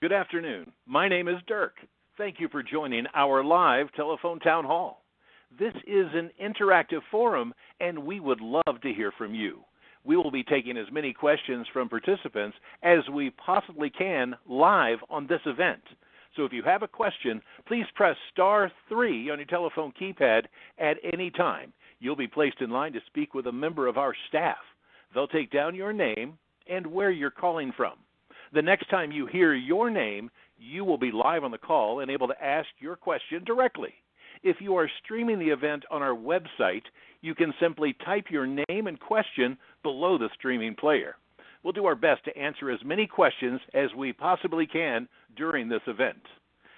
Good afternoon. My name is Dirk. Thank you for joining our live telephone town hall. This is an interactive forum, and we would love to hear from you. We will be taking as many questions from participants as we possibly can live on this event. So if you have a question, please press star 3 on your telephone keypad at any time. You'll be placed in line to speak with a member of our staff. They'll take down your name and where you're calling from. The next time you hear your name, you will be live on the call and able to ask your question directly. If you are streaming the event on our website, you can simply type your name and question below the streaming player. We'll do our best to answer as many questions as we possibly can during this event.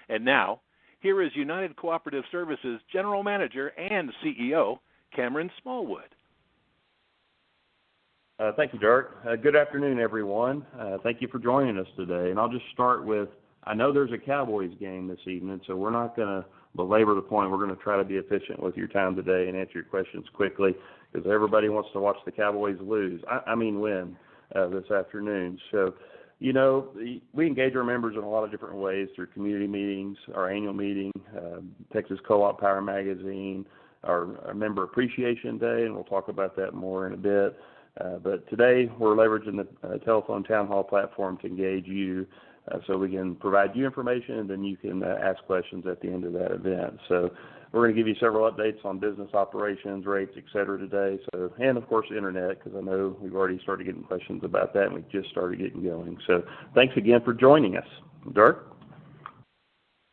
And now, here is United Cooperative Services General Manager and CEO, Cameron Smallwood. Thank you, Dirk. Good afternoon, everyone. Thank you for joining us today. And I'll just start with, I know there's a Cowboys game this evening, so we're not going to belabor the point. We're going to try to be efficient with your time today and answer your questions quickly because everybody wants to watch the Cowboys lose. Win this afternoon. So, you know, we engage our members in a lot of different ways through community meetings, our annual meeting, Texas Co-op Power Magazine, our Member Appreciation Day, and we'll talk about that more in a bit. But today we're leveraging the telephone town hall platform to engage you so we can provide you information and then you can ask questions at the end of that event. So we're going to give you several updates on business operations, rates, et cetera today. So, and of course the internet, because I know we've already started getting questions about that and we just started getting going. So thanks again for joining us. Dirk?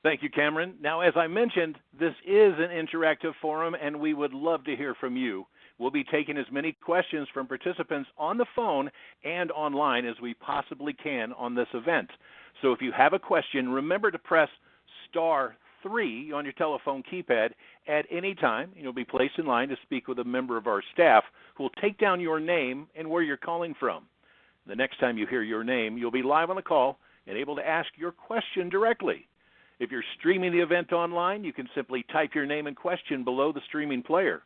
Thank you, Cameron. Now, as I mentioned, this is an interactive forum and we would love to hear from you. We'll be taking as many questions from participants on the phone and online as we possibly can on this event. So if you have a question, remember to press star 3 on your telephone keypad at any time, and you'll be placed in line to speak with a member of our staff who will take down your name and where you're calling from. The next time you hear your name, you'll be live on the call and able to ask your question directly. If you're streaming the event online, you can simply type your name and question below the streaming player.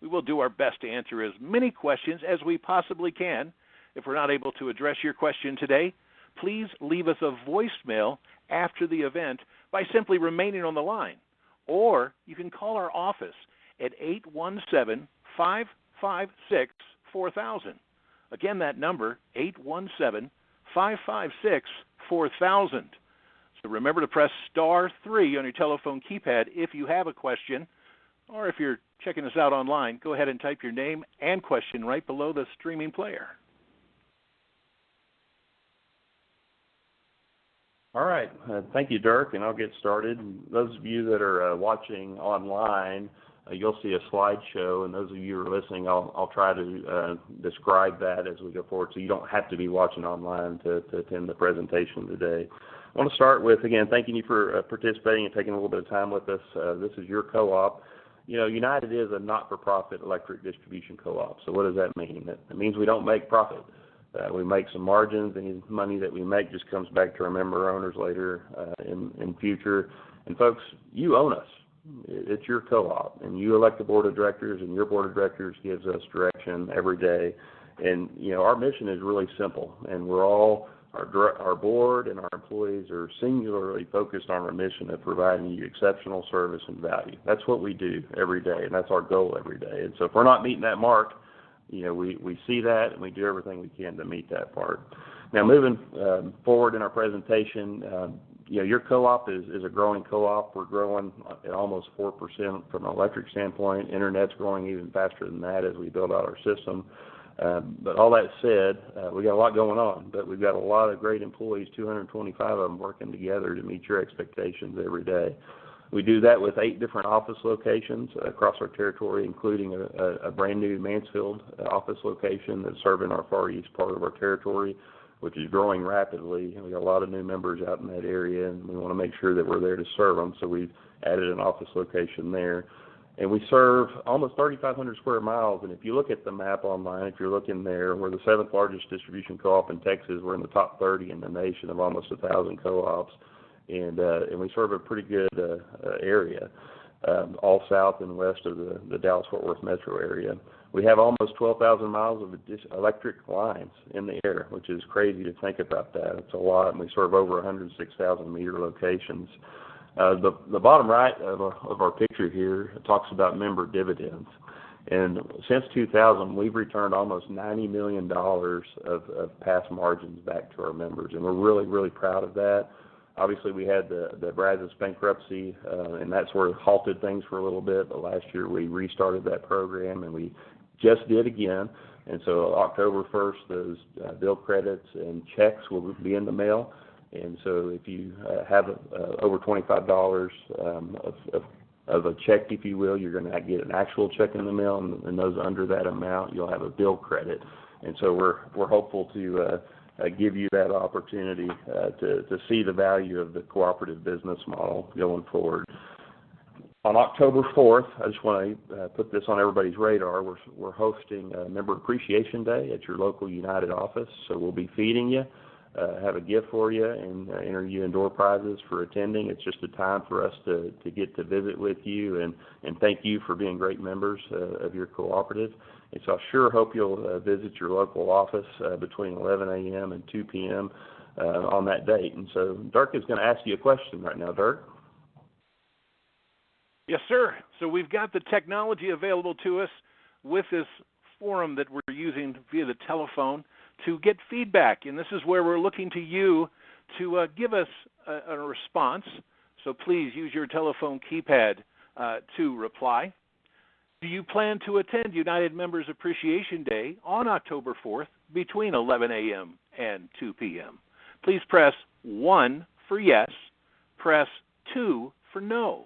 We will do our best to answer as many questions as we possibly can. If we're not able to address your question today, please leave us a voicemail after the event by simply remaining on the line. Or you can call our office at 817-556-4000. Again, that number, 817-556-4000. So remember to press star 3 on your telephone keypad if you have a question, or if you're checking us out online, go ahead and type your name and question right below the streaming player. All right. Thank you, Dirk, and I'll get started. Those of you that are watching online, you'll see a slideshow, and those of you who are listening, I'll try to describe that as we go forward, so you don't have to be watching online to attend the presentation today. I want to start with, again, thanking you for participating and taking a little bit of time with us. This is your co-op. You know, United is a not-for-profit electric distribution co-op. So what does that mean? It means we don't make profit. We make some margins, and the money that we make just comes back to our member owners later in future. And folks, you own us. It's your co-op, and you elect the board of directors, and your board of directors gives us direction every day. And, you know, our mission is really simple, and we're all, our board and our employees are singularly focused on our mission of providing you exceptional service and value. That's what we do every day, and that's our goal every day. And so if we're not meeting that mark, you know, we see that, and we do everything we can to meet that part. Now, moving forward in our presentation, you know, your co-op is a growing co-op. We're growing at almost 4% from an electric standpoint. Internet's growing even faster than that as we build out our system. But all that said, we got a lot going on, but we've got a lot of great employees, 225 of them working together to meet your expectations every day. We do that with 8 different office locations across our territory, including a brand new Mansfield office location that's serving our far east part of our territory, which is growing rapidly. And we got a lot of new members out in that area, and we want to make sure that we're there to serve them. So we've added an office location there. And we serve almost 3,500 square miles. And if you look at the map online, if you're looking there, we're the 7th largest distribution co-op in Texas. We're in the top 30 in the nation of almost 1,000 co-ops. And we serve a pretty good area, all south and west of the Dallas-Fort Worth metro area. We have almost 12,000 miles of electric lines in the air, which is crazy to think about that. It's a lot, and we serve over 106,000 meter locations. The bottom right of our picture here talks about member dividends. And since 2000, we've returned almost $90 million of past margins back to our members, and we're really, really proud of that. Obviously, we had the Brazos bankruptcy, and that sort of halted things for a little bit, but last year we restarted that program, and we just did again. And so October 1st, those bill credits and checks will be in the mail. And so if you have over $25 of a check, if you will, you're going to get an actual check in the mail, and those under that amount, you'll have a bill credit. And so we're hopeful to give you that opportunity to see the value of the cooperative business model going forward. On October 4th, I just want to put this on everybody's radar. We're hosting a Member Appreciation Day at your local United office, so we'll be feeding you, have a gift for you, and enter you in door prizes for attending. It's just a time for us to get to visit with you and thank you for being great members of your cooperative. And so I sure hope you'll visit your local office between 11 a.m. and 2 p.m. On that date. And so Dirk is going to ask you a question right now. Dirk? Yes, sir. So we've got the technology available to us with this forum that we're using via the telephone to get feedback. And this is where we're looking to you to give us a response. So please use your telephone keypad to reply. Do you plan to attend United Members Appreciation Day on October 4th between 11 a.m. and 2 p.m.? Please press 1 for yes, press 2 for no.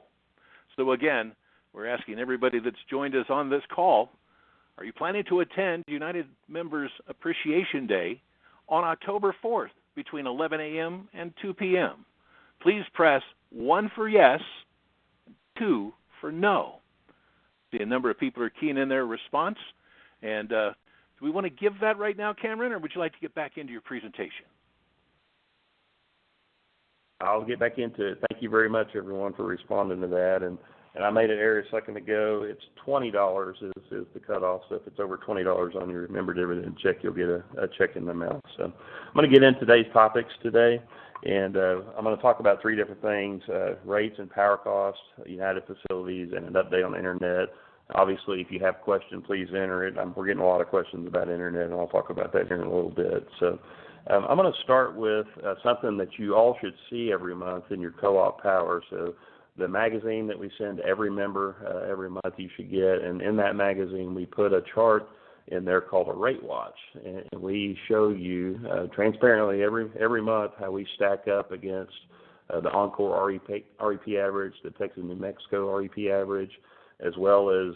So again, we're asking everybody that's joined us on this call, are you planning to attend United Members Appreciation Day on October 4th between 11 a.m. and 2 p.m.? Please press 1 for yes, 2 for no. See, a number of people are keying in their response. And do we want to give that right now, Cameron, or would you like to get back into your presentation? I'll get back into it. Thank you very much, everyone, for responding to that. And I made an error a second ago. It's $20 is the cutoff. So if it's over $20 on your member dividend check, you'll get a check in the mail. So I'm going to get into today's topics today. And I'm going to talk about 3 different things, rates and power costs, United facilities, and an update on the Internet. Obviously, if you have a question, please enter it. We're getting a lot of questions about Internet, and I'll talk about that here in a little bit. So I'm going to start with something that you all should see every month in your co-op power. So the magazine that we send to every member every month you should get, and in that magazine we put a chart in there called a rate watch, and we show you transparently every month how we stack up against the Encore REP average, the Texas New Mexico REP average, as well as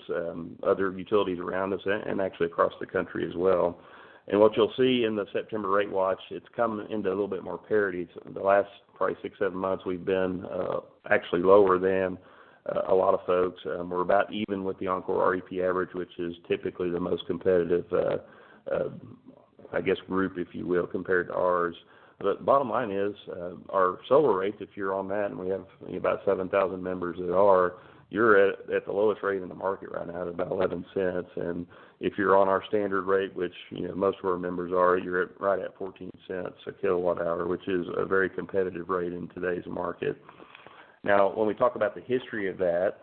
other utilities around us and actually across the country as well. And what you'll see in the September rate watch, it's come into a little bit more parity. So the last probably 6-7 months we've been actually lower than a lot of folks. We're about even with the Encore REP average, which is typically the most competitive, group, if you will, compared to ours. But bottom line is our solar rates, if you're on that, and we have about 7,000 members that are, you're at the lowest rate in the market right now at about 11 cents. And if you're on our standard rate, which most of our members are, you're right at 14 cents a kilowatt hour, which is a very competitive rate in today's market. Now, when we talk about the history of that,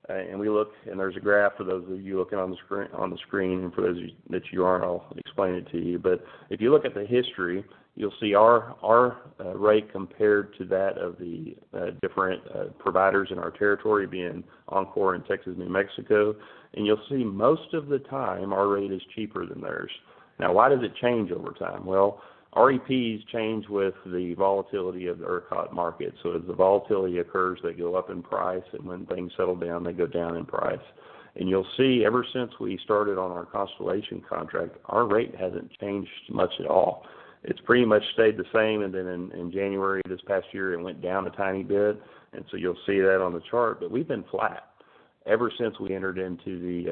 and we look, and there's a graph for those of you looking on the screen, and for those that you aren't, I'll explain it to you. But if you look at the history, you'll see our rate compared to that of the different providers in our territory, being Encore and Texas, New Mexico, and you'll see most of the time our rate is cheaper than theirs. Now, why does it change over time? Well, REPs change with the volatility of the ERCOT market. So as the volatility occurs, they go up in price, and when things settle down, they go down in price. And you'll see ever since we started on our Constellation contract, our rate hasn't changed much at all. It's pretty much stayed the same, and then in January this past year, it went down a tiny bit, and so you'll see that on the chart. But we've been flat ever since we entered into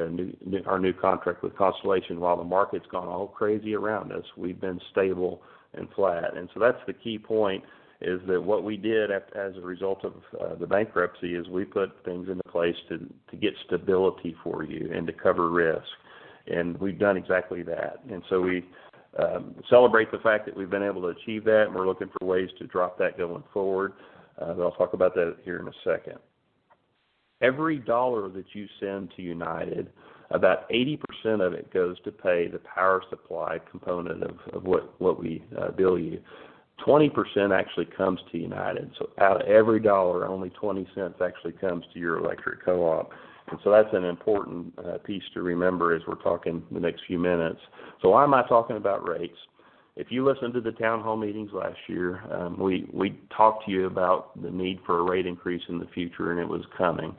our new contract with Constellation. While the market's gone all crazy around us, we've been stable and flat. And so that's the key point, is that what we did as a result of the bankruptcy is we put things into place to get stability for you and to cover risk. And we've done exactly that. And so we celebrate the fact that we've been able to achieve that, and we're looking for ways to drop that going forward. But I'll talk about that here in a second. Every dollar that you send to United, about 80% of it goes to pay the power supply component of what we bill you. 20% actually comes to United. So out of every dollar, only 20 cents actually comes to your electric co-op. And so that's an important piece to remember as we're talking the next few minutes. So why am I talking about rates? If you listened to the town hall meetings last year, we talked to you about the need for a rate increase in the future, and it was coming.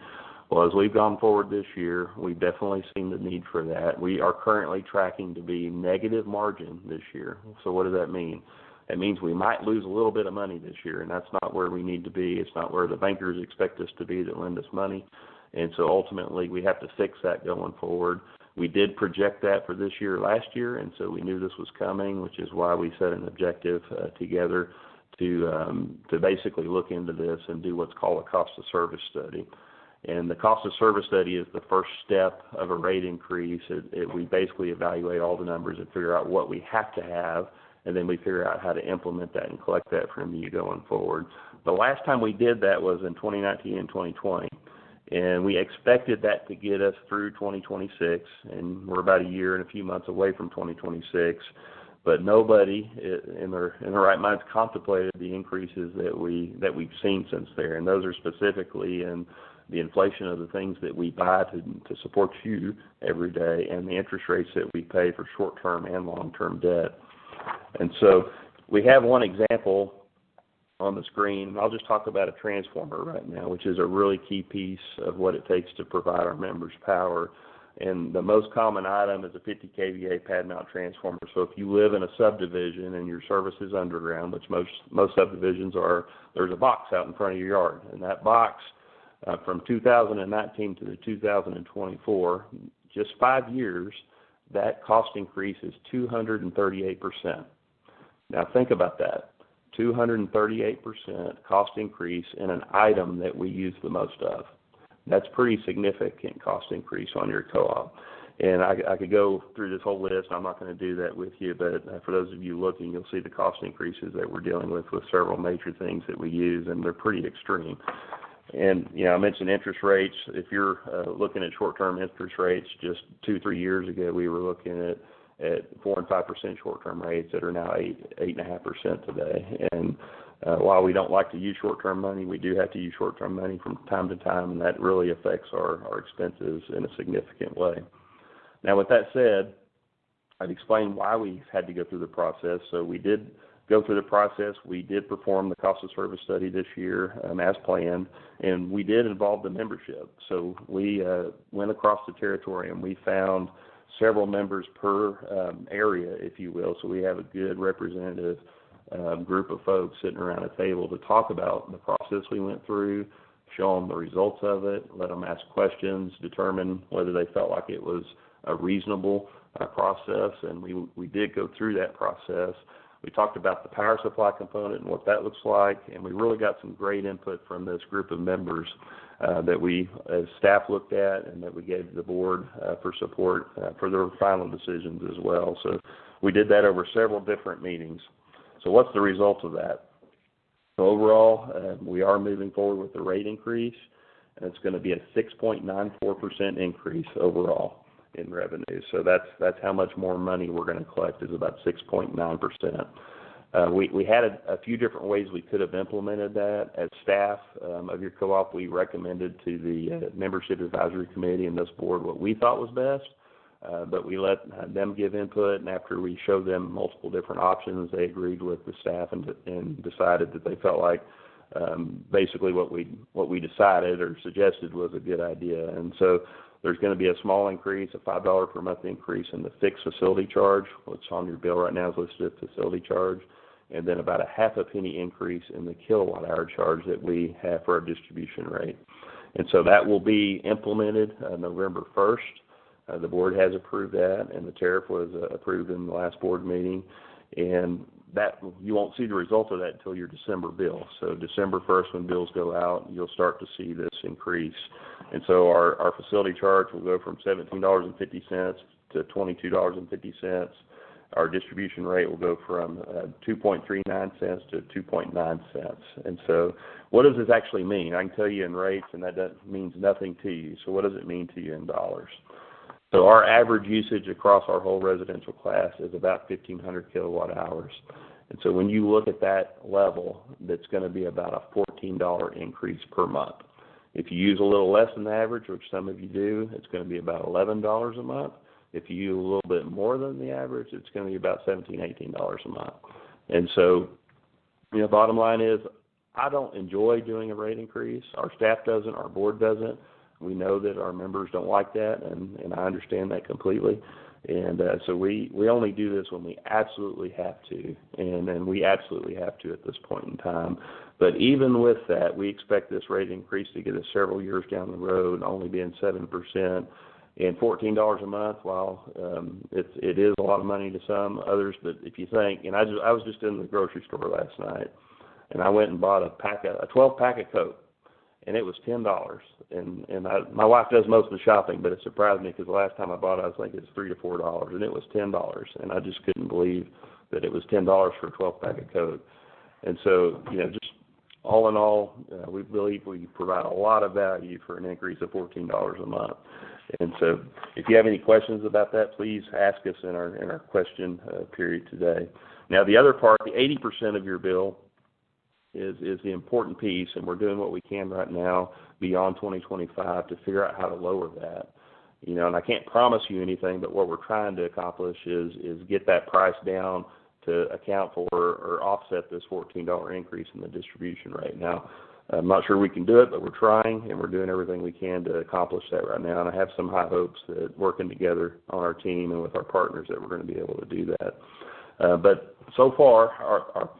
Well, as we've gone forward this year, we've definitely seen the need for that. We are currently tracking to be negative margin this year. So what does that mean? It means we might lose a little bit of money this year, and that's not where we need to be. It's not where the bankers expect us to be that lend us money. And so ultimately we have to fix that going forward. We did project that for this year last year, and so we knew this was coming, which is why we set an objective together to basically look into this and do what's called a cost of service study. And the cost of service study is the first step of a rate increase. We basically evaluate all the numbers and figure out what we have to have, and then we figure out how to implement that and collect that from you going forward. The last time we did that was in 2019 and 2020, and we expected that to get us through 2026, and we're about a year and a few months away from 2026. But nobody in their right minds contemplated the increases that we've seen since there, and those are specifically in the inflation of the things that we buy to support you every day, and the interest rates that we pay for short-term and long-term debt. And so we have one example on the screen. I'll just talk about a transformer right now, which is a really key piece of what it takes to provide our members power. And the most common item is a 50 kVA pad mount transformer. So if you live in a subdivision and your service is underground, which most subdivisions are, there's a box out in front of your yard. And that box, from 2019 to 2024, just 5 years, that cost increase is 238%. Now think about that. 238% cost increase in an item that we use the most of. That's pretty significant cost increase on your co-op. And I could go through this whole list. I'm not going to do that with you, but for those of you looking, you'll see the cost increases that we're dealing with several major things that we use, and they're pretty extreme. And, I mentioned interest rates. If you're looking at short-term interest rates, just 2-3 years ago, we were looking at 4 and 5% short-term rates that are now 8.5% today. And while we don't like to use short-term money, we do have to use short-term money from time to time, and that really affects our expenses in a significant way. Now, with that said, I've explained why we had to go through the process. So we did go through the process. We did perform the cost of service study this year as planned, and we did involve the membership. So we went across the territory, and we found several members per area, if you will. So we have a good representative group of folks sitting around a table to talk about the process we went through, show them the results of it, let them ask questions, determine whether they felt like it was a reasonable process, and we did go through that process. We talked about the power supply component and what that looks like, and we really got some great input from this group of members that we, as staff, looked at and that we gave to the board for support for their final decisions as well. So we did that over several different meetings. So what's the result of that? So overall, we are moving forward with the rate increase, and it's going to be a 6.94% increase overall in revenue. So that's how much more money we're going to collect, is about 6.9%. We had a few different ways we could have implemented that. As staff of your co-op, we recommended to the membership advisory committee and this board what we thought was best, but we let them give input, and after we showed them multiple different options, they agreed with the staff and decided that they felt like basically what we decided or suggested was a good idea. And so there's going to be a small increase, a $5 per month increase in the fixed facility charge, which on your bill right now is listed as facility charge, and then about a half a penny increase in the kilowatt hour charge that we have for our distribution rate. And so that will be implemented November 1st. The board has approved that, and the tariff was approved in the last board meeting. And that you won't see the result of that until your December bill. So December 1st, when bills go out, you'll start to see this increase. And so our facility charge will go from $17.50 to $22.50. Our distribution rate will go from 2.39 cents to 2.9 cents. And so what does this actually mean? I can tell you in rates, and that means nothing to you. So what does it mean to you in dollars? So our average usage across our whole residential class is about 1,500 kilowatt hours. And so when you look at that level, that's going to be about a $14 increase per month. If you use a little less than the average, which some of you do, it's going to be about $11 a month. If you use a little bit more than the average, it's going to be about $17, $18 a month. And so, bottom line is, I don't enjoy doing a rate increase. Our staff doesn't. Our board doesn't. We know that our members don't like that, and I understand that completely. And so we only do this when we absolutely have to, and we absolutely have to at this point in time. But even with that, we expect this rate increase to get us several years down the road, only being 7%. And $14 a month, while it is a lot of money to some others, but if you think, and I was just in the grocery store last night, and I went and bought a 12-pack of Coke, and it was $10. And my wife does most of the shopping, but it surprised me because the last time I bought it, I was thinking it was $3 to $4, and it was $10, and I just couldn't believe that it was $10 for a 12-pack of Coke. And so, just all in all, we believe we provide a lot of value for an increase of $14 a month. And so if you have any questions about that, please ask us in our question period today. Now, the other part, the 80% of your bill is the important piece, and we're doing what we can right now beyond 2025 to figure out how to lower that. And I can't promise you anything, but what we're trying to accomplish is get that price down to account for or offset this $14 increase in the distribution rate. Now, I'm not sure we can do it, but we're trying, and we're doing everything we can to accomplish that right now. And I have some high hopes that working together on our team and with our partners that we're going to be able to do that. But so far,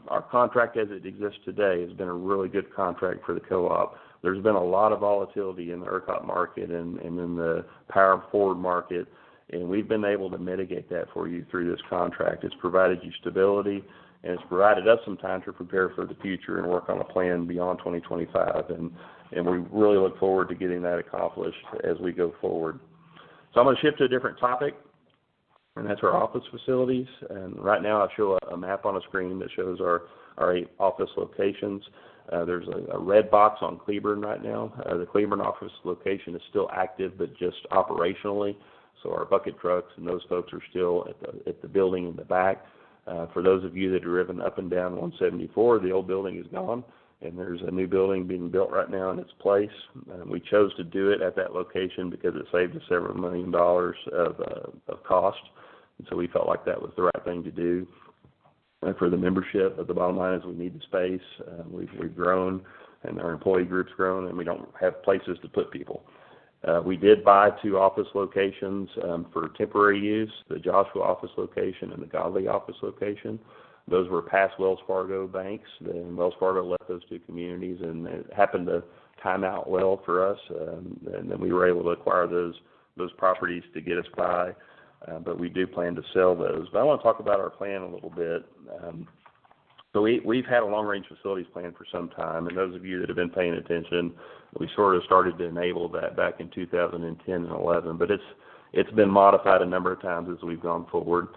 our contract as it exists today has been a really good contract for the co-op. There's been a lot of volatility in the ERCOT market and in the power forward market, and we've been able to mitigate that for you through this contract. It's provided you stability, and it's provided us some time to prepare for the future and work on a plan beyond 2025, and we really look forward to getting that accomplished as we go forward. So I'm going to shift to a different topic, and that's our office facilities. And right now I show a map on a screen that shows our 8 office locations. There's a red box on Cleburne right now. The Cleburne office location is still active, but just operationally. So our bucket trucks and those folks are still at the building in the back. For those of you that have driven up and down 174, the old building is gone, and there's a new building being built right now in its place. We chose to do it at that location because it saved us several $1 million of cost, and so we felt like that was the right thing to do. And for the membership, but the bottom line is we need the space. We've grown, and our employee group's grown, and we don't have places to put people. We did buy 2 office locations for temporary use, the Joshua office location and the Godley office location. Those were past Wells Fargo banks, and Wells Fargo left those 2 communities, and it happened to time out well for us, and then we were able to acquire those properties to get us by, but we do plan to sell those. But I want to talk about our plan a little bit. So we've had a long-range facilities plan for some time, and those of you that have been paying attention, we sort of started to enable that back in 2010 and 11, but it's been modified a number of times as we've gone forward.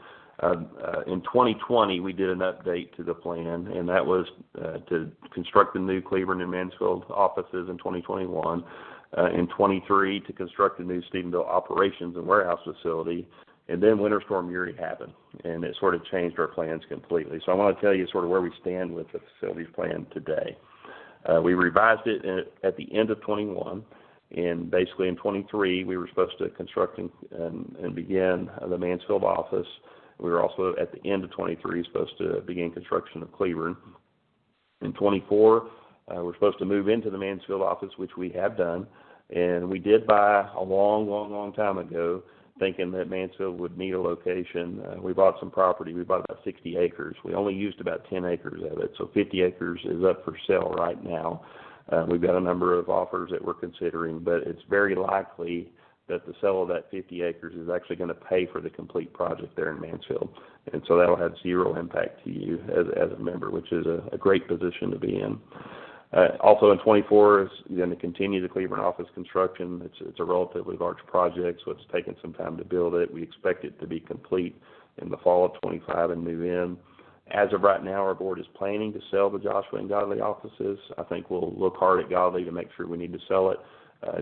In 2020, we did an update to the plan, and that was to construct the new Cleburne and Mansfield offices in 2021. In 23, to construct the new Stephenville operations and warehouse facility. And then Winter Storm Uri happened, and it sort of changed our plans completely. So I want to tell you sort of where we stand with the facilities plan today. We revised it at the end of 21, and basically in 23, we were supposed to construct and begin the Mansfield office. We were also at the end of 23 supposed to begin construction of Cleburne. In 24, we're supposed to move into the Mansfield office, which we have done, and we did buy a long time ago, thinking that Mansfield would need a location. We bought some property. We bought about 60 acres. We only used about 10 acres of it, so 50 acres is up for sale right now. We've got a number of offers that we're considering, but it's very likely that the sale of that 50 acres is actually going to pay for the complete project there in Mansfield. And so that'll have zero impact to you as a member, which is a great position to be in. Also in 24 is going to continue the Cleveland office construction. It's a relatively large project, so it's taken some time to build it. We expect it to be complete in the fall of 25 and move in. As of right now, our board is planning to sell the Joshua and Godley offices. I think we'll look hard at Godley to make sure we need to sell it.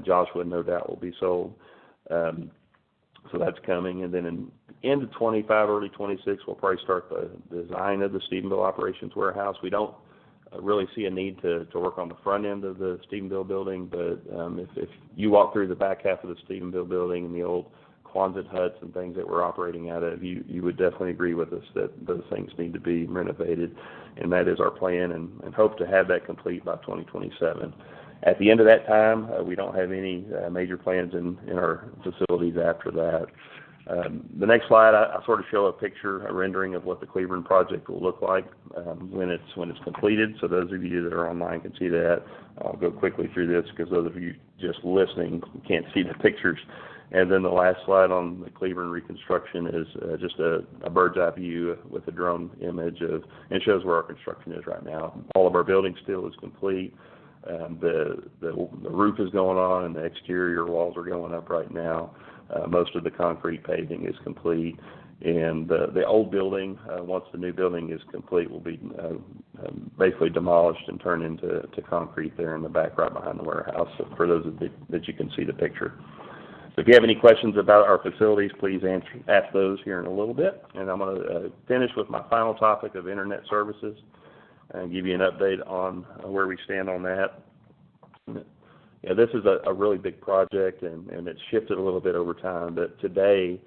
Joshua, no doubt, will be sold. So that's coming. And then in end of 25, early 26, we'll probably start the design of the Stephenville operations warehouse. We don't really see a need to work on the front end of the Stephenville building, but if you walk through the back half of the Stephenville building and the old Quonset huts and things that we're operating out of, you would definitely agree with us that those things need to be renovated, and that is our plan, and hope to have that complete by 2027. At the end of that time, we don't have any major plans in our facilities after that. The next slide, I sort of show a picture, a rendering of what the Cleveland project will look like when it's completed. So those of you that are online can see that. I'll go quickly through this because those of you just listening can't see the pictures. And then the last slide on the Cleveland reconstruction is just a bird's eye view with a drone image and it shows where our construction is right now. All of our building steel is complete. The roof is going on and the exterior walls are going up right now. Most of the concrete paving is complete. And the old building, once the new building is complete, will be basically demolished and turned into concrete there in the back right behind the warehouse, so for those that you can see the picture. So if you have any questions about our facilities, please ask those here in a little bit. And I'm going to finish with my final topic of internet services and give you an update on where we stand on that. Yeah, this is a really big project, and it's shifted a little bit over time. But today,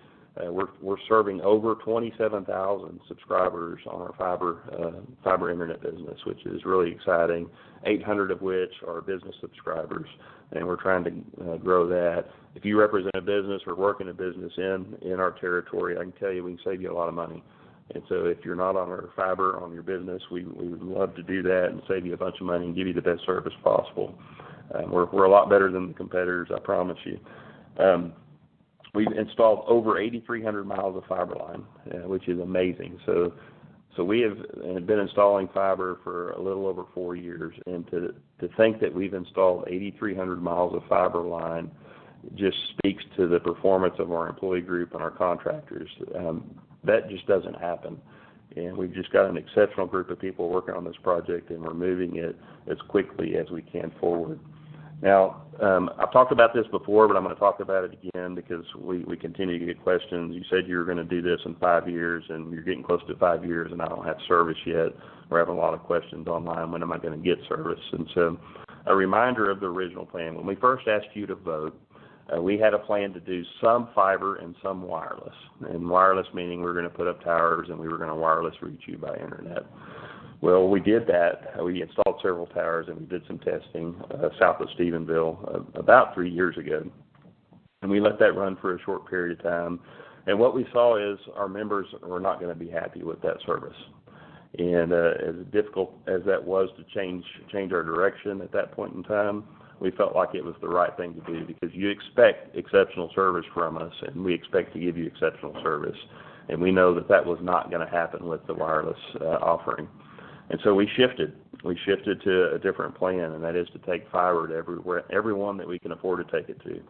we're serving over 27,000 subscribers on our fiber internet business, which is really exciting. 800 of which are business subscribers, and we're trying to grow that. If you represent a business or work in a business in our territory, I can tell you we can save you a lot of money. And so if you're not on our fiber on your business, we would love to do that and save you a bunch of money and give you the best service possible. We're a lot better than the competitors, I promise you. We've installed over 8,300 miles of fiber line, which is amazing. So we have been installing fiber for a little over 4 years, and to think that we've installed 8,300 miles of fiber line just speaks to the performance of our employee group and our contractors. That just doesn't happen. And we've just got an exceptional group of people working on this project, and we're moving it as quickly as we can forward. Now, I've talked about this before, but I'm going to talk about it again because we continue to get questions. You said you were going to do this in 5 years, and you're getting close to 5 years, and I don't have service yet. We're having a lot of questions online. When am I going to get service? And so a reminder of the original plan. When we first asked you to vote, we had a plan to do some fiber and some wireless. And wireless meaning we were going to put up towers and we were going to wireless reach you by internet. Well, we did that. We installed several towers and we did some testing south of Stephenville about 3 years ago. And we let that run for a short period of time. And what we saw is our members were not going to be happy with that service. And as difficult as that was to change our direction at that point in time, we felt like it was the right thing to do because you expect exceptional service from us, and we expect to give you exceptional service. And we know that was not going to happen with the wireless offering. And so we shifted. We shifted to a different plan, and that is to take fiber to everyone that we can afford to take it to,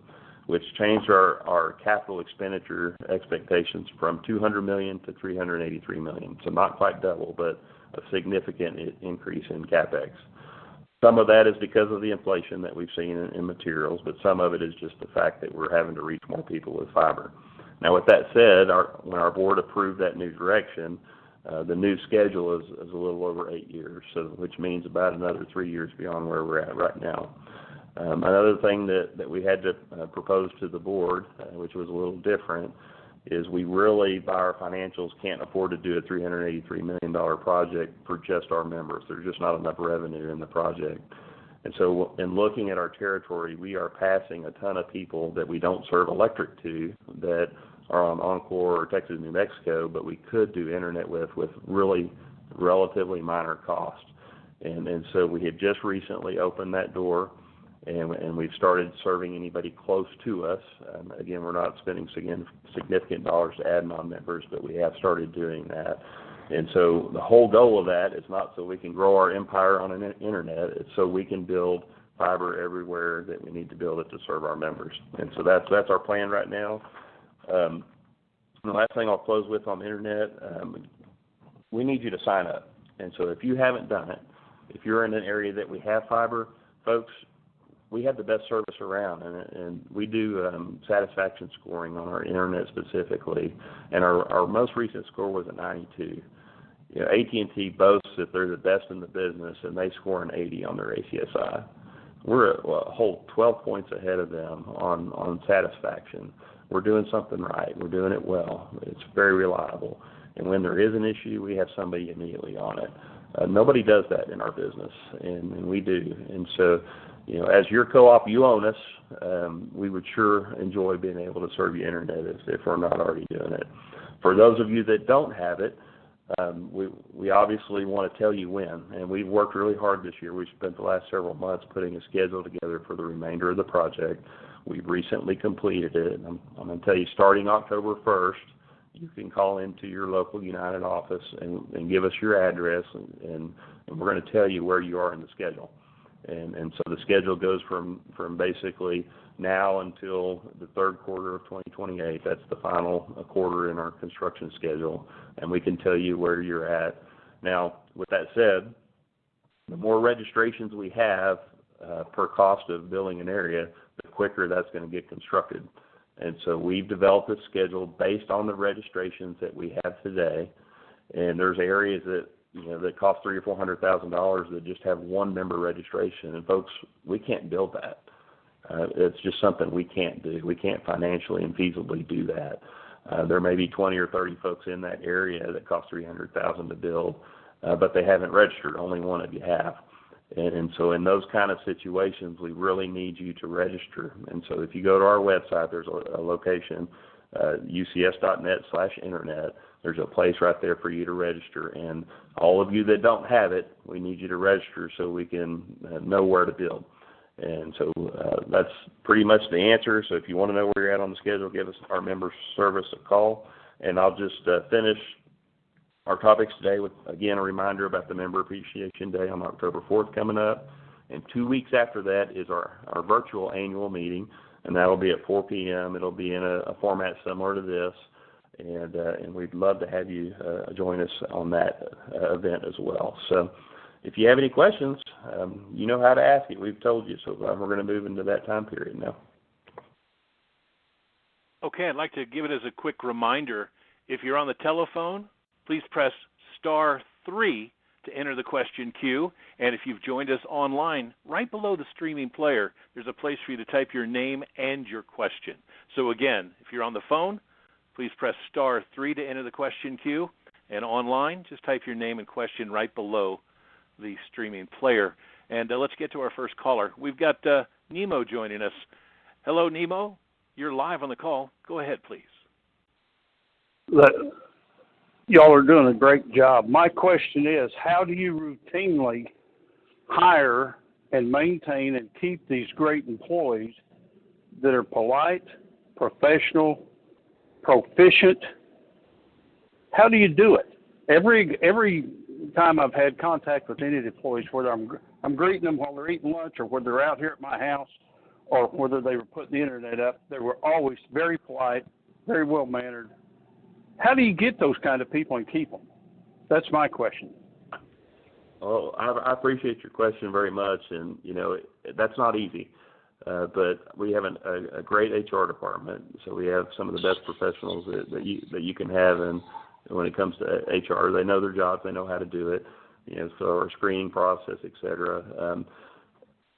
which changed our capital expenditure expectations from $200 million to $383 million. So not quite double, but a significant increase in CapEx. Some of that is because of the inflation that we've seen in materials, but some of it is just the fact that we're having to reach more people with fiber. Now, with that said, when our board approved that new direction, the new schedule is a little over 8 years, which means about another 3 years beyond where we're at right now. Another thing that we had to propose to the board, which was a little different, is we really, by our financials, can't afford to do a $383 million project for just our members. There's just not enough revenue in the project. And so in looking at our territory, we are passing a ton of people that we don't serve electric to that are on Encore or Texas, New Mexico, but we could do internet with really relatively minor cost. And so we had just recently opened that door. And we've started serving anybody close to us. Again, we're not spending significant dollars to add non-members, but we have started doing that. And so the whole goal of that is not so we can grow our empire on an internet. It's so we can build fiber everywhere that we need to build it to serve our members. And so that's our plan right now. The last thing I'll close with on the internet, we need you to sign up. And so if you haven't done it, if you're in an area that we have fiber, folks, we have the best service around, and we do satisfaction scoring on our internet specifically, and our most recent score was a 92. You know, AT&T boasts that they're the best in the business, and they score an 80 on their ACSI. We're a whole 12 points ahead of them on satisfaction. We're doing something right. We're doing it well. It's very reliable. And when there is an issue, we have somebody immediately on it. Nobody does that in our business, and we do. And so, you know, as your co-op, you own us. We would sure enjoy being able to serve you internet if we're not already doing it. For those of you that don't have it, we obviously want to tell you when, and we've worked really hard this year. We've spent the last several months putting a schedule together for the remainder of the project. We've recently completed it. I'm going to tell you, starting October 1st, you can call into your local United office and give us your address, and we're going to tell you where you are in the schedule. And so the schedule goes from basically now until the third quarter of 2028. That's the final quarter in our construction schedule, and we can tell you where you're at. Now, with that said, the more registrations we have per cost of building an area, the quicker that's going to get constructed. And so we've developed a schedule based on the registrations that we have today, and there's areas that that cost $300,000 or $400,000 that just have one member registration. And folks, we can't build that. It's just something we can't do. We can't financially and feasibly do that. There may be 20 or 30 folks in that area that cost $300,000 to build, but they haven't registered. Only one of you have. And so in those kind of situations, we really need you to register. And so if you go to our website, there's a location, ucs.net/internet. There's a place right there for you to register. And all of you that don't have it, we need you to register so we can know where to build. And so that's pretty much the answer. So if you want to know where you're at on the schedule, give us our member service a call. And I'll just finish our topics today with, again, a reminder about the Member Appreciation Day on October 4th coming up. And 2 weeks after that is our virtual annual meeting, and that will be at 4 p.m. It'll be in a format similar to this, and we'd love to have you join us on that event as well. So if you have any questions, you know how to ask it. We've told you, so we're going to move into that time period now. Okay, I'd like to give it as a quick reminder. If you're on the telephone, please press *3 to enter the question queue. And if you've joined us online, right below the streaming player, there's a place for you to type your name and your question. So again, if you're on the phone, please press *3 to enter the question queue. And online, just type your name and question right below the streaming player. And let's get to our first caller. We've got Nemo joining us. Hello, Nemo. You're live on the call. Go ahead, please. Y'all are doing a great job. My question is, how do you routinely hire and maintain and keep these great employees that are polite, professional, proficient? How do you do it? Every time I've had contact with any of the employees, whether I'm greeting them while they're eating lunch or whether they're out here at my house or whether they were putting the internet up, they were always very polite, very well-mannered. How do you get those kind of people and keep them? That's my question. Well, I appreciate your question very much, and that's not easy. But we have a great HR department, so we have some of the best professionals that you can have. And when it comes to HR, they know their jobs, they know how to do it. So our screening process, et cetera.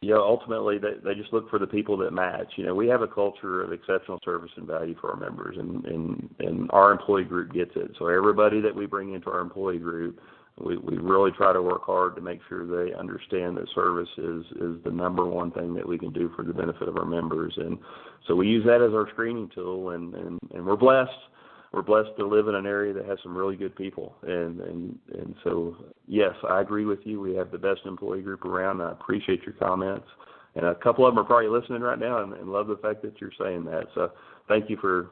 Ultimately, they just look for the people that match. We have a culture of exceptional service and value for our members, and our employee group gets it. So everybody that we bring into our employee group, we really try to work hard to make sure they understand that service is the number one thing that we can do for the benefit of our members. And so we use that as our screening tool, and we're blessed. We're blessed to live in an area that has some really good people. And so, yes, I agree with you. We have the best employee group around. I appreciate your comments. And a couple of them are probably listening right now and love the fact that you're saying that. So thank you for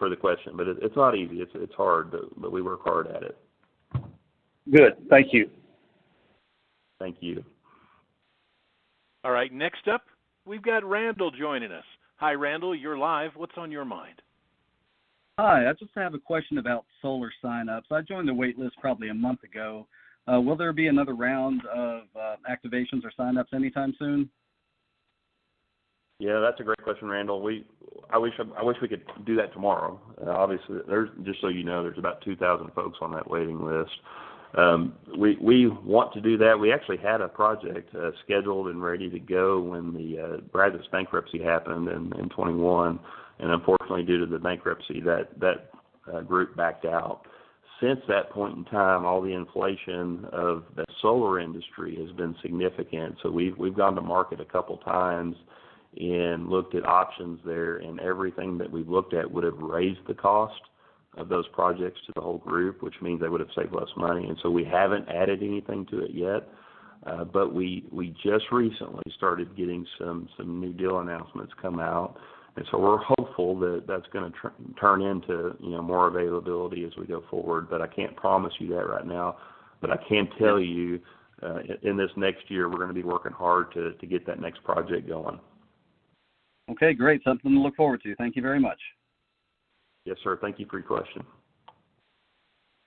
the question. But it's not easy. It's hard, but we work hard at it. Good. Thank you. Thank you. All right, next up, we've got Randall joining us. Hi, Randall, you're live. What's on your mind? Hi, I just have a question about solar signups. I joined the wait list probably a month ago. Will there be another round of activations or signups anytime soon? Yeah, that's a great question, Randall. I wish we could do that tomorrow. Obviously, just so you know, there's about 2,000 folks on that waiting list. We want to do that. We actually had a project scheduled and ready to go when the Brazos bankruptcy happened in 21, and unfortunately, due to the bankruptcy, that group backed out. Since that point in time, all the inflation of the solar industry has been significant. So we've gone to market a couple times and looked at options there, and everything that we've looked at would have raised the cost of those projects to the whole group, which means they would have saved less money. And so we haven't added anything to it yet, but we just recently started getting some new deal announcements come out, and so we're hopeful that that's going to turn into more availability as we go forward. But I can't promise you that right now. But I can tell you, in this next year, we're going to be working hard to get that next project going. Okay, great. Something to look forward to. Thank you very much. Yes, sir. Thank you for your question.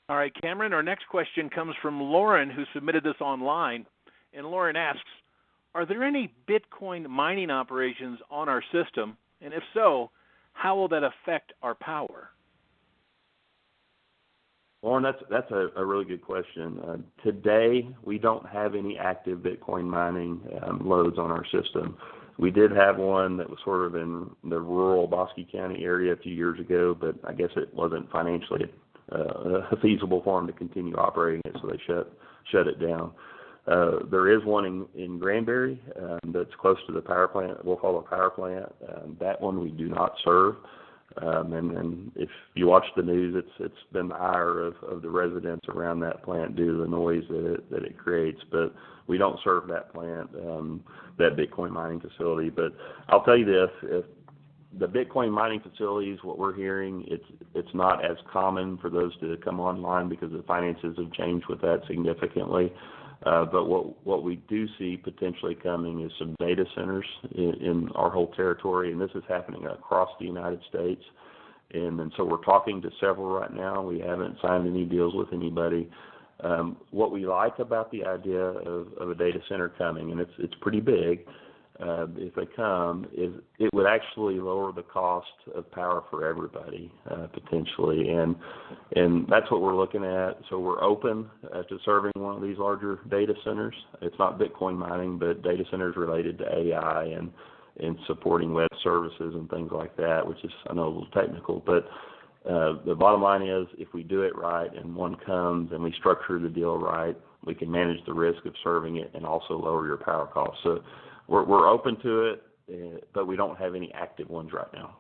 All right, Cameron, our next question comes from Lauren, who submitted this online. And Lauren asks, are there any Bitcoin mining operations on our system? And if so, how will that affect our power? Lauren, that's a really good question. Today, we don't have any active Bitcoin mining loads on our system. We did have one that was sort of in the rural Bosque County area a few years ago, but I guess it wasn't financially feasible for them to continue operating it, so they shut it down. There is one in Granbury that's close to the power plant, Wolf Hollow Power Plant. That one we do not serve. And if you watch the news, it's been the ire of the residents around that plant due to the noise that it creates. But we don't serve that plant, that Bitcoin mining facility. But I'll tell you this: if the Bitcoin mining facilities, what we're hearing, it's not as common for those to come online because the finances have changed with that significantly. But what we do see potentially coming is some data centers in our whole territory, and this is happening across the United States. And so we're talking to several right now. We haven't signed any deals with anybody. What we like about the idea of a data center coming, and it's pretty big, if they come, is it would actually lower the cost of power for everybody, potentially. And that's what we're looking at. So we're open to serving one of these larger data centers. It's not Bitcoin mining, but data centers related to AI and supporting web services and things like that, which is, I know, a little technical. But the bottom line is, if we do it right and one comes and we structure the deal right, we can manage the risk of serving it and also lower your power costs. So we're open to it, but we don't have any active ones right now.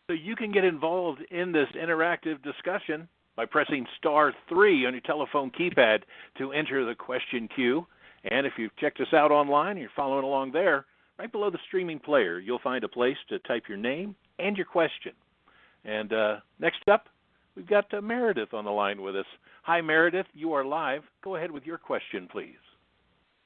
So you can get involved in this interactive discussion by pressing *3 on your telephone keypad to enter the question queue. And if you've checked us out online and you're following along there, right below the streaming player, you'll find a place to type your name and your question. And next up, we've got Meredith on the line with us. Hi, Meredith. You are live. Go ahead with your question, please.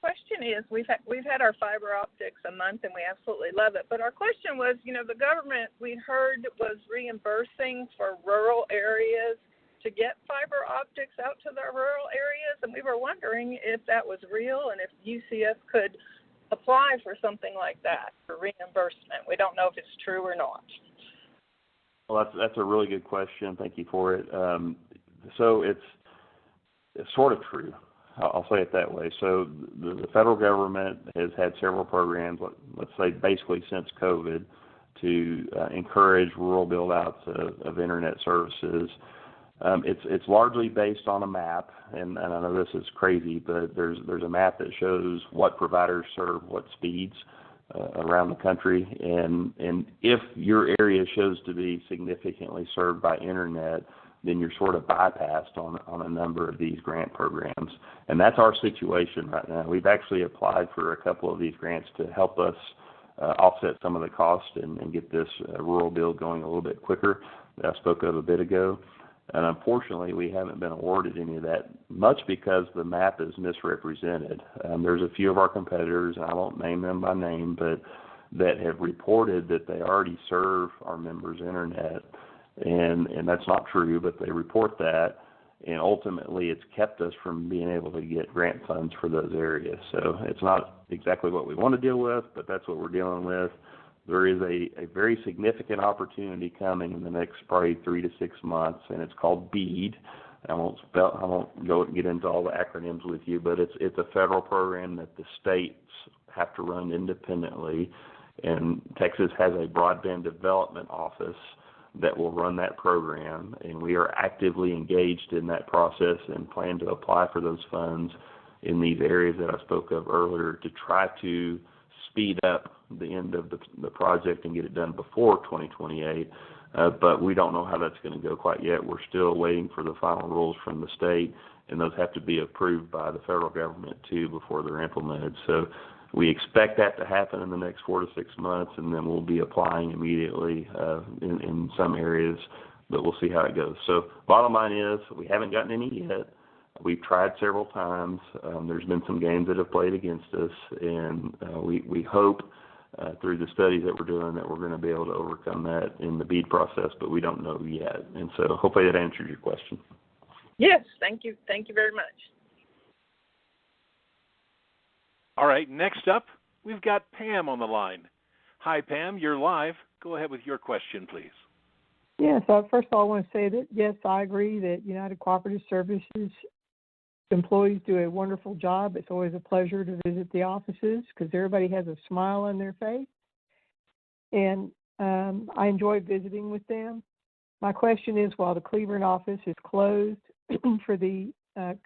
Question is, we've had our fiber optics a month, and we absolutely love it. But our question was, the government, we heard, was reimbursing for rural areas to get fiber optics out to the rural areas, and we were wondering if that was real and if UCF could apply for something like that for reimbursement. We don't know if it's true or not. Well, that's a really good question. Thank you for it. So it's sort of true. I'll say it that way. So the federal government has had several programs, let's say basically since COVID, to encourage rural build-outs of internet services. It's largely based on a map, and I know this is crazy, but there's a map that shows what providers serve what speeds around the country, and if your area shows to be significantly served by internet, then you're sort of bypassed on a number of these grant programs. And that's our situation right now. We've actually applied for a couple of these grants to help us offset some of the cost and get this rural build going a little bit quicker that I spoke of a bit ago. And unfortunately, we haven't been awarded any of that, much because the map is misrepresented. There's a few of our competitors, and I won't name them by name, but that have reported that they already serve our members' internet, and that's not true, but they report that, and ultimately it's kept us from being able to get grant funds for those areas. So it's not exactly what we want to deal with, but that's what we're dealing with. There is a very significant opportunity coming in the next probably 3 to 6 months, and it's called BEAD. I won't go and get into all the acronyms with you, but it's a federal program that the states have to run independently, and Texas has a broadband development office that will run that program, and we are actively engaged in that process and plan to apply for those funds in these areas that I spoke of earlier to try to speed up the end of the project and get it done before 2028, but we don't know how that's going to go quite yet. We're still waiting for the final rules from the state, and those have to be approved by the federal government too before they're implemented. So we expect that to happen in the next 4 to 6 months, and then we'll be applying immediately in some areas, but we'll see how it goes. So bottom line is we haven't gotten any yet. We've tried several times. There's been some games that have played against us, and we hope through the studies that we're doing that we're going to be able to overcome that in the BEAD process, but we don't know yet. And so hopefully that answers your question. Yes, thank you. Thank you very much. All right, next up, we've got Pam on the line. Hi, Pam, you're live. Go ahead with your question, please. Yes, first of all, I want to say that, yes, I agree that United Cooperative Services employees do a wonderful job. It's always a pleasure to visit the offices because everybody has a smile on their face. And I enjoy visiting with them. My question is, while the Cleveland office is closed for the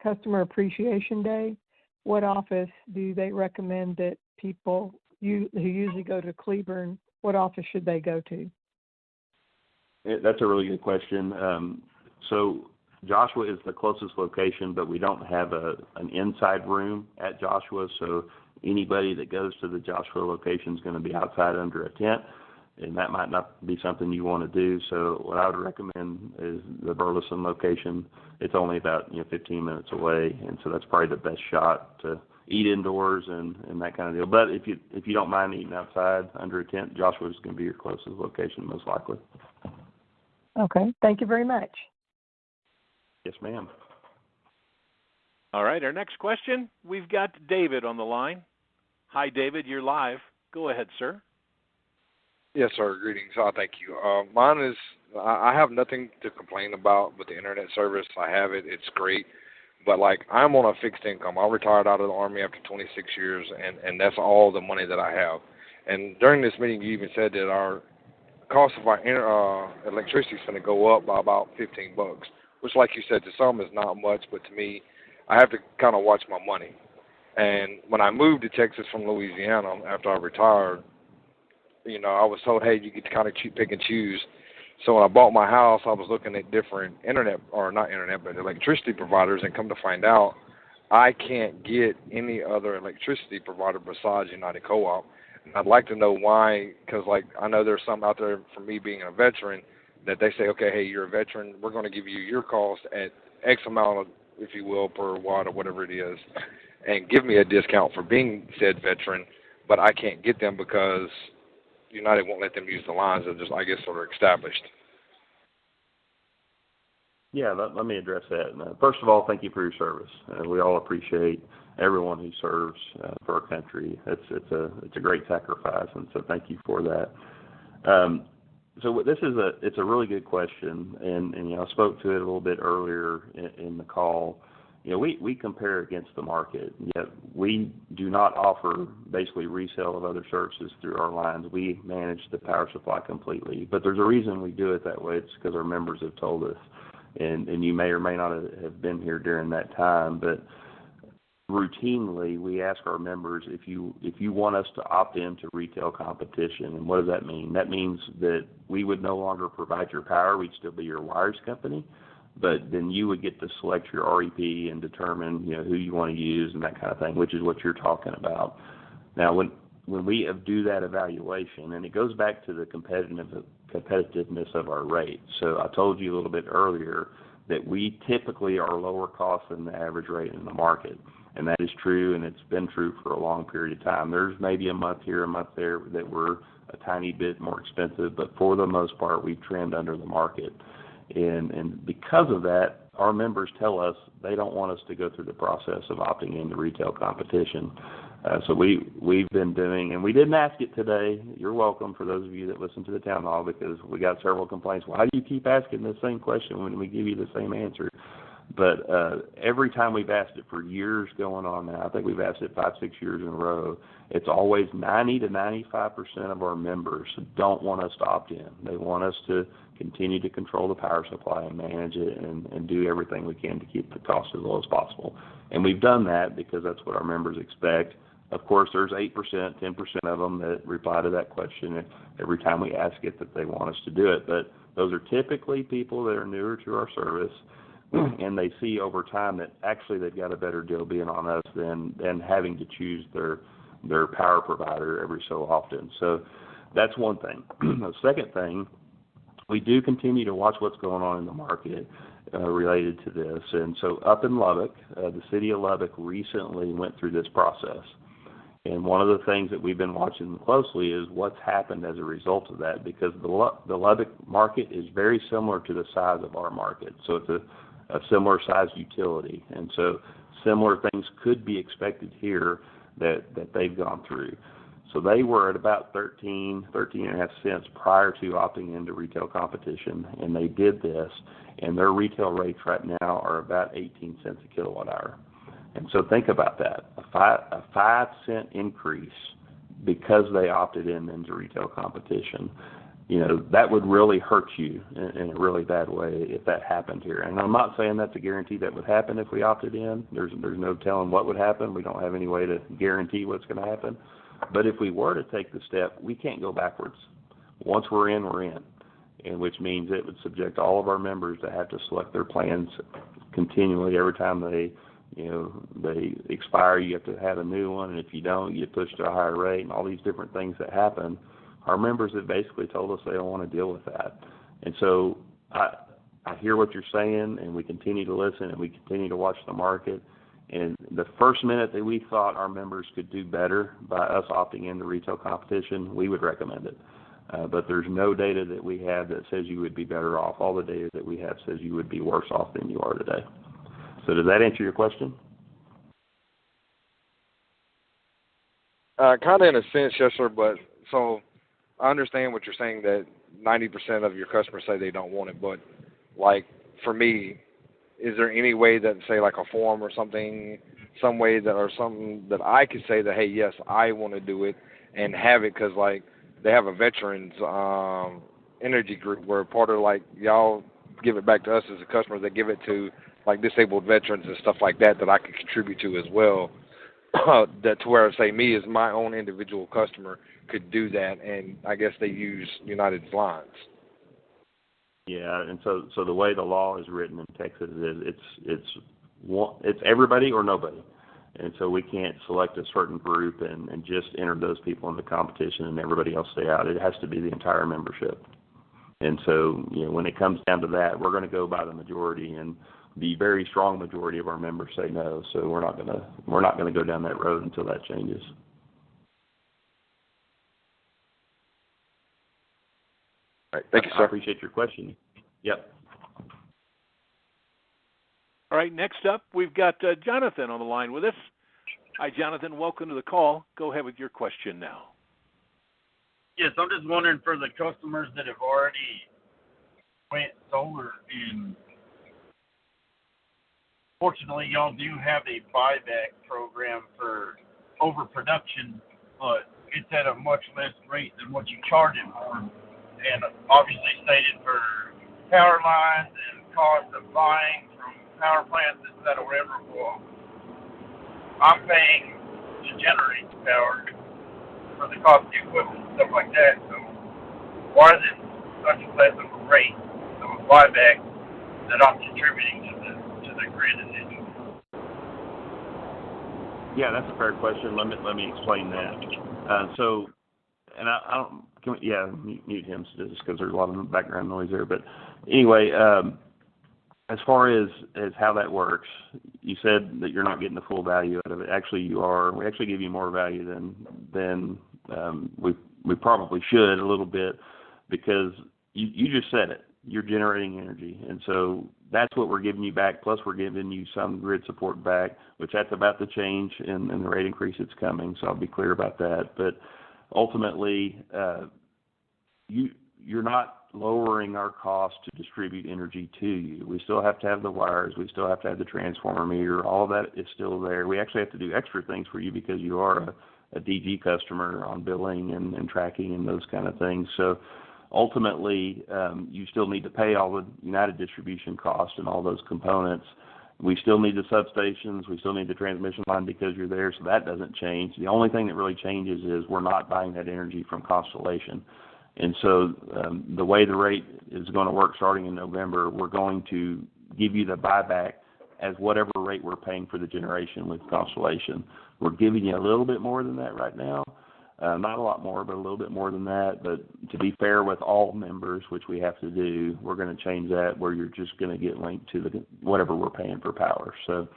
Customer Appreciation Day, what office do they recommend that people who usually go to Cleveland, what office should they go to? That's a really good question. So Joshua is the closest location, but we don't have an inside room at Joshua, so anybody that goes to the Joshua location is going to be outside under a tent, and that might not be something you want to do. So what I would recommend is the Burleson location. It's only about 15 minutes away, and so that's probably the best shot to eat indoors and that kind of deal. But if you don't mind eating outside under a tent, Joshua is going to be your closest location most likely. Okay, thank you very much. Yes, ma'am. All right, our next question, we've got David on the line. Hi, David, you're live. Go ahead, sir. Yes, sir. Greetings. Thank you. Mine is, I have nothing to complain about with the internet service. I have it. It's great. But, I'm on a fixed income. I retired out of the Army after 26 years, and that's all the money that I have. And during this meeting, you even said that our cost of our electricity is going to go up by about $15, which, like you said, to some is not much, but to me, I have to kind of watch my money. And when I moved to Texas from Louisiana after I retired, I was told, hey, you get to kind of pick and choose. So when I bought my house, I was looking at different electricity providers, and come to find out, I can't get any other electricity provider besides United Co-op. And I'd like to know why, because, I know there's some out there, for me being a veteran, that they say, okay, hey, you're a veteran, we're going to give you your cost at X amount of, if you will, per watt or whatever it is, and give me a discount for being said veteran, but I can't get them because United won't let them use the lines that just, I guess, sort of established. Yeah, let me address that. First of all, thank you for your service. We all appreciate everyone who serves for our country. It's a great sacrifice, and so thank you for that. So it's a really good question, and I spoke to it a little bit earlier in the call. We compare against the market, yet we do not offer basically resale of other services through our lines. We manage the power supply completely, but there's a reason we do it that way. It's because our members have told us, and you may or may not have been here during that time, but routinely we ask our members if you want us to opt in to retail competition. And what does that mean? That means that we would no longer provide your power. We'd still be your wires company, but then you would get to select your REP and determine who you want to use and that kind of thing, which is what you're talking about. Now, when we do that evaluation, and it goes back to the competitiveness of our rate. So I told you a little bit earlier that we typically are lower cost than the average rate in the market. And that is true, and it's been true for a long period of time. There's maybe a month here, a month there that we're a tiny bit more expensive, but for the most part, we trend under the market. And because of that, our members tell us they don't want us to go through the process of opting into retail competition. So we've been doing, and we didn't ask it today. You're welcome for those of you that listen to the town hall, because we got several complaints. Well, how do you keep asking the same question when we give you the same answer? But every time we've asked it for years going on now, I think we've asked it 5-6 years in a row, it's always 90 to 95% of our members don't want us to opt in. They want us to continue to control the power supply and manage it and do everything we can to keep the cost as low as possible. And we've done that because that's what our members expect. Of course, there's 8%, 10% of them that reply to that question every time we ask it that they want us to do it. But those are typically people that are newer to our service, and they see over time that actually they've got a better deal being on us than having to choose their power provider every so often. So that's one thing. The second thing, we do continue to watch what's going on in the market related to this. And so up in Lubbock, the city of Lubbock recently went through this process. And one of the things that we've been watching closely is what's happened as a result of that, because the Lubbock market is very similar to the size of our market. So it's a similar sized utility. And so similar things could be expected here that they've gone through. So they were at about 13.5 cents prior to opting into retail competition, and they did this, and their retail rates right now are about 18 cents a kilowatt hour. And so think about that, a 5-cent increase because they opted into retail competition. You know, that would really hurt you in a really bad way if that happened here. And I'm not saying that's a guarantee that would happen if we opted in. There's no telling what would happen. We don't have any way to guarantee what's going to happen. But if we were to take the step, we can't go backwards. Once we're in, we're in, and which means it would subject all of our members to have to select their plans continually every time they expire. You have to have a new one, and if you don't, you get pushed to a higher rate, and all these different things that happen. Our members have basically told us they don't want to deal with that. And so I hear what you're saying, and we continue to listen, and we continue to watch the market. And the first minute that we thought our members could do better by us opting into retail competition, we would recommend it. But there's no data that we have that says you would be better off. All the data that we have says you would be worse off than you are today. So does that answer your question? Kind of in a sense, yes, sir. But so I understand what you're saying, that 90% of your customers say they don't want it. But like for me, is there any way that, say, like a form or something, some way that, or something that I could say that, hey, yes, I want to do it and have it? Because like they have a veterans energy group where part of, like, y'all give it back to us as a customer, they give it to like disabled veterans and stuff like that I could contribute to as well. That to where, say, me as my own individual customer could do that, and I guess they use United's lines. Yeah, and so the way the law is written in Texas is it's everybody or nobody, and so we can't select a certain group and just enter those people into competition and everybody else stay out. It has to be the entire membership. And so, you know, when it comes down to that, we're going to go by the majority, and the very strong majority of our members say no. So we're not going to go down that road until that changes. All right, thank you, sir. I appreciate your question. Yep. All right, next up, we've got Jonathan on the line with us. Hi, Jonathan. Welcome to the call. Go ahead with your question now. Yes, I'm just wondering, for the customers that have already went solar, and fortunately y'all do have a buyback program for overproduction, but it's at a much less rate than what you charge it for. And obviously stated for power lines and cost of buying from power plants, etc., whatever. Well, I'm paying to generate power for the cost of the equipment and stuff like that. So why is it such a less of a rate of a buyback that I'm contributing to the grid initiative? Yeah, that's a fair question. Let me explain that. And I don't. Mute him just because there's a lot of background noise there. But anyway, As far as how that works, you said that you're not getting the full value out of it. Actually, you are. We actually give you more value than we probably should a little bit, because you just said it. You're generating energy, and so that's what we're giving you back. Plus, we're giving you some grid support back, which that's about the change in the rate increase that's coming. So I'll be clear about that. But ultimately, you're not lowering our cost to distribute energy to you. We still have to have the wires. We still have to have the transformer meter. All of that is still there. We actually have to do extra things for you because you are a DG customer on billing and tracking and those kind of things. So ultimately, you still need to pay all the United distribution costs and all those components. We still need the substations. We still need the transmission line because you're there, so that doesn't change. The only thing that really changes is we're not buying that energy from Constellation. And so the way the rate is going to work starting in November, we're going to give you the buyback as whatever rate we're paying for the generation with Constellation. We're giving you a little bit more than that right now. Not a lot more, but a little bit more than that. But to be fair with all members, which we have to do, we're going to change that where you're just going to get linked to whatever we're paying for power. So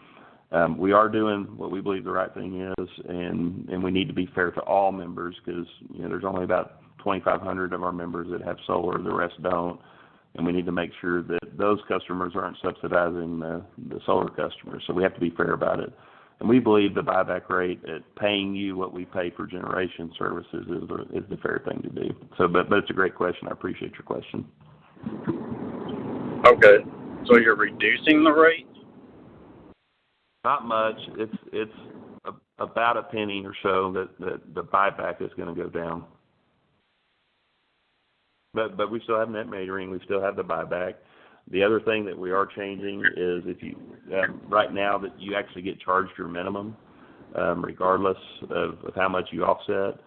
we are doing what we believe the right thing is, and we need to be fair to all members because there's only about 2,500 of our members that have solar, the rest don't, and we need to make sure that those customers aren't subsidizing the solar customers. So we have to be fair about it. And we believe the buyback rate at paying you what we pay for generation services is the fair thing to do. So, but it's a great question. I appreciate your question. Okay. So you're reducing the rate? Not much. It's about a penny or so that the buyback is going to go down. But we still have net metering. We still have the buyback. The other thing that we are changing is if you right now that you actually get charged your minimum, regardless of how much you offset.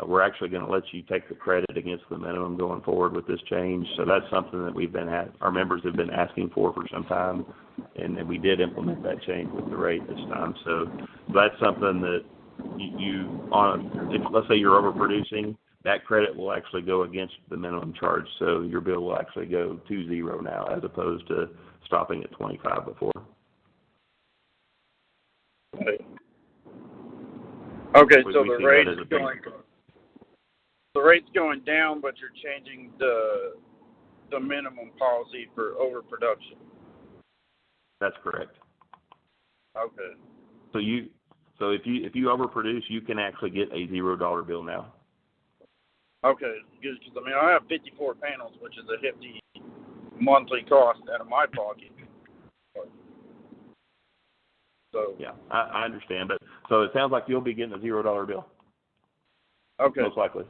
We're actually going to let you take the credit against the minimum going forward with this change. So that's something that our members have been asking for some time, and then we did implement that change with the rate this time. So that's something that let's say you're overproducing, that credit will actually go against the minimum charge. So your bill will actually go to zero now as opposed to stopping at 25 before. Okay, so the rate's going down, but you're changing the minimum policy for overproduction. That's correct. Okay. So if you overproduce, you can actually get a $0 bill now. Okay, because I have 54 panels, which is a hefty monthly cost out of my pocket. So yeah, I understand, but so it sounds like you'll be getting a $0 bill. Okay. Most likely.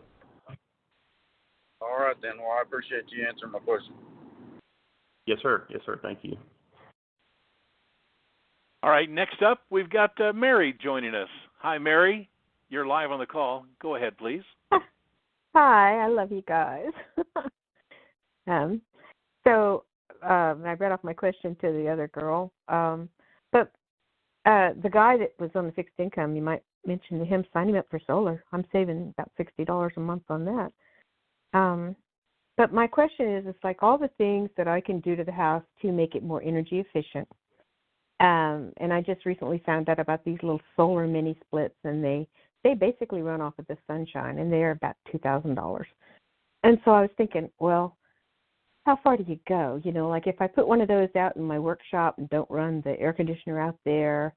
All right then. Well, I appreciate you answering my question. Yes, sir. Yes, sir. Thank you. All right. Next up, we've got Mary joining us. Hi, Mary. You're live on the call. Go ahead, please. Hi, I love you guys. So I read off my question to the other girl. But the guy that was on the fixed income, you might mention to him, sign him up for solar. I'm saving about $60 a month on that. But my question is, it's like all the things that I can do to the house to make it more energy efficient. And I just recently found out about these little solar mini splits, and they basically run off of the sunshine, and they're about $2,000. And so I was thinking, well, how far do you go? Like if I put one of those out in my workshop and don't run the air conditioner out there,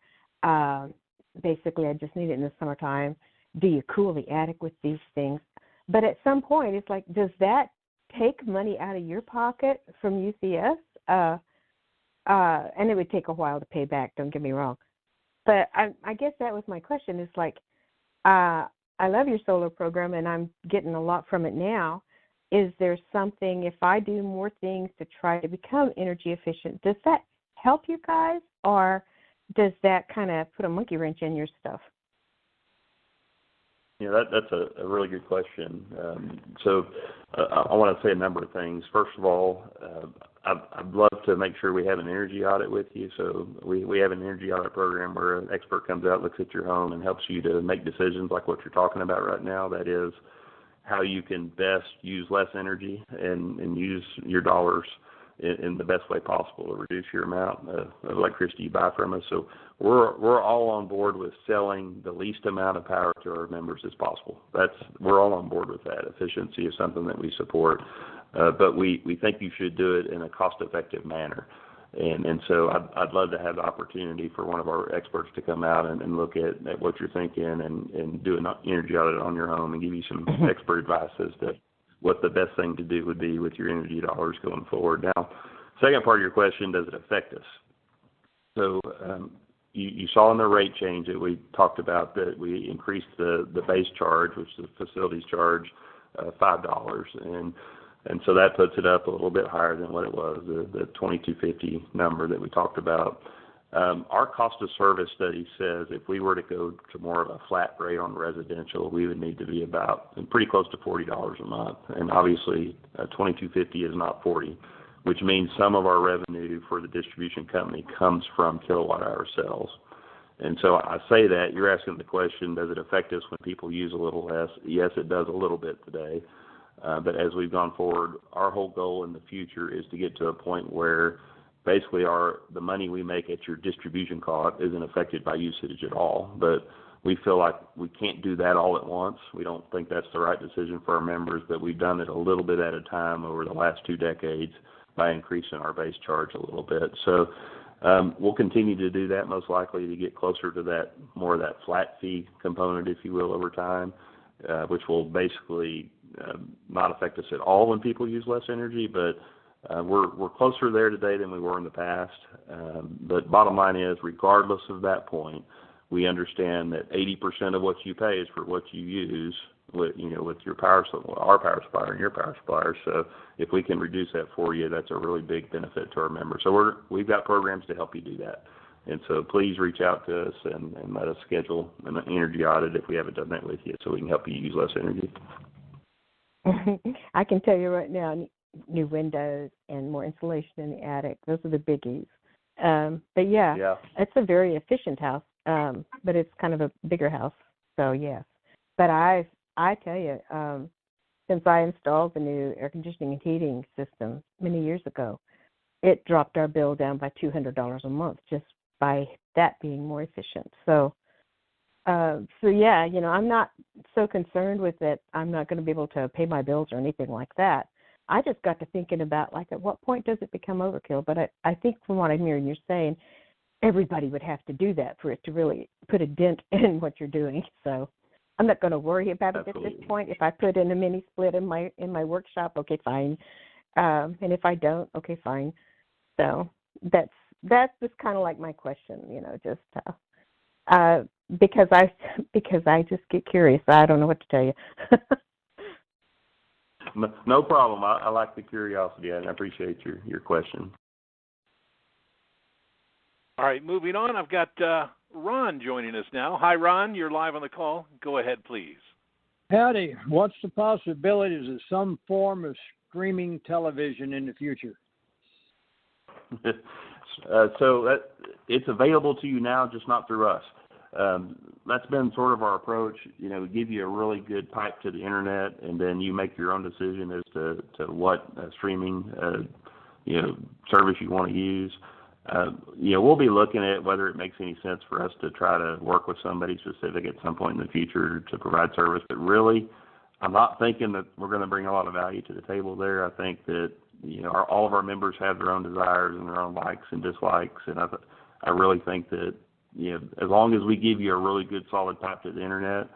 basically I just need it in the summertime. Do you cool the attic with these things? But at some point, it's like, does that take money out of your pocket from UCS? And it would take a while to pay back, don't get me wrong. But I guess that was my question. It's like, I love your solar program, and I'm getting a lot from it now. Is there something, if I do more things to try to become energy efficient, does that help you guys, or does that kind of put a monkey wrench in your stuff? Yeah, that's a really good question. So I want to say a number of things. First of all, I'd love to make sure we have an energy audit with you. So we have an energy audit program where an expert comes out, looks at your home, and helps you to make decisions like what you're talking about right now. That is how you can best use less energy and use your dollars in the best way possible to reduce your amount of electricity you buy from us. So we're all on board with selling the least amount of power to our members as possible. We're all on board with that. Efficiency is something that we support, but we think you should do it in a cost-effective manner. And so I'd love to have the opportunity for one of our experts to come out and look at what you're thinking and do an energy audit on your home and give you some expert advice as to what the best thing to do would be with your energy dollars going forward. Now, second part of your question, does it affect us? So you saw in the rate change that we talked about that we increased the base charge, which is the facilities charge, $5, and so that puts it up a little bit higher than what it was, the $22.50 number that we talked about. Our cost of service study says if we were to go to more of a flat rate on residential, we would need to be about pretty close to $40 a month. And obviously, $22.50 is not $40, which means some of our revenue for the distribution company comes from kilowatt hour sales. And so I say that, you're asking the question, does it affect us when people use a little less? Yes, it does a little bit today. But as we've gone forward, our whole goal in the future is to get to a point where basically the money we make at your distribution cost isn't affected by usage at all. But we feel like we can't do that all at once. We don't think that's the right decision for our members, but we've done it a little bit at a time over the last 2 decades by increasing our base charge a little bit. So we'll continue to do that most likely to get closer to that, more of that flat fee component, if you will, over time, which will basically not affect us at all when people use less energy, but we're closer there today than we were in the past. But bottom line is, regardless of that point, we understand that 80% of what you pay is for what you use with your our power supplier and your power supplier. So if we can reduce that for you, that's a really big benefit to our members. So we've got programs to help you do that. And so please reach out to us and let us schedule an energy audit if we haven't done that with you, so we can help you use less energy. I can tell you right now, new windows and more insulation in the attic, those are the biggies. But yeah, it's a very efficient house, but it's kind of a bigger house, so yes. But I tell you, since I installed the new air conditioning and heating system many years ago, it dropped our bill down by $200 a month just by that being more efficient. So yeah, I'm not so concerned with it. I'm not going to be able to pay my bills or anything like that. I just got to thinking about, like, at what point does it become overkill? But I think from what I'm hearing you're saying, everybody would have to do that for it to really put a dent in what you're doing. So I'm not going to worry about it at this point. If I put in a mini split in my workshop, okay, fine. And if I don't, okay, fine. So that's just kind of like my question, just because I just get curious. I don't know what to tell you. No problem. I like the curiosity, and I appreciate your question. All right, moving on. I've got Ron joining us now. Hi, Ron. You're live on the call. Go ahead, please. Howdy. What's the possibilities of some form of streaming television in the future? So it's available to you now, just not through us. That's been sort of our approach. We give you a really good pipe to the internet, and then you make your own decision as to what streaming service you want to use. We'll be looking at whether it makes any sense for us to try to work with somebody specific at some point in the future to provide service. But really, I'm not thinking that we're going to bring a lot of value to the table there. I think that all of our members have their own desires and their own likes and dislikes, and I really think that as long as we give you a really good solid pipe to the internet,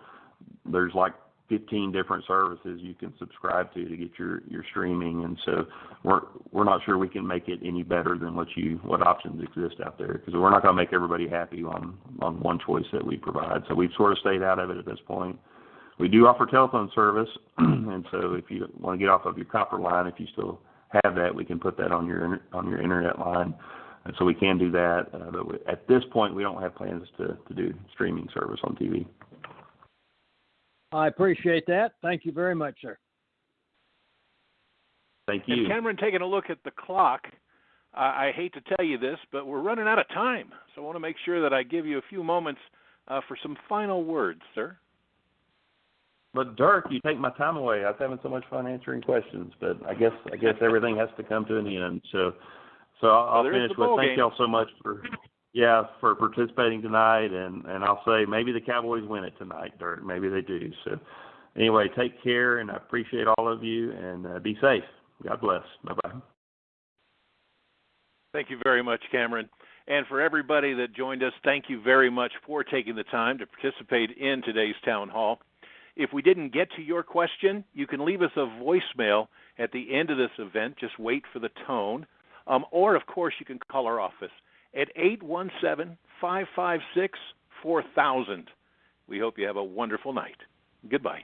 there's like 15 different services you can subscribe to get your streaming, and so we're not sure we can make it any better than what options exist out there, because we're not going to make everybody happy on one choice that we provide. So we've sort of stayed out of it at this point. We do offer telephone service, and so if you want to get off of your copper line, if you still have that, we can put that on your internet line. And so we can do that, but at this point, we don't have plans to do streaming service on TV. I appreciate that. Thank you very much, sir. Thank you. And Cameron, taking a look at the clock, I hate to tell you this, but we're running out of time. So I want to make sure that I give you a few moments for some final words, sir. But Dirk, you take my time away. I was having so much fun answering questions, but I guess everything has to come to an end. So I'll finish with thank y'all so much for participating tonight, and I'll say maybe the Cowboys win it tonight, Dirk. Maybe they do. So anyway, take care, and I appreciate all of you, and be safe. God bless. Bye-bye. Thank you very much, Cameron. And for everybody that joined us, thank you very much for taking the time to participate in today's town hall. If we didn't get to your question, you can leave us a voicemail at the end of this event. Just wait for the tone. Or, of course, you can call our office at 817-556-4000. We hope you have a wonderful night. Goodbye.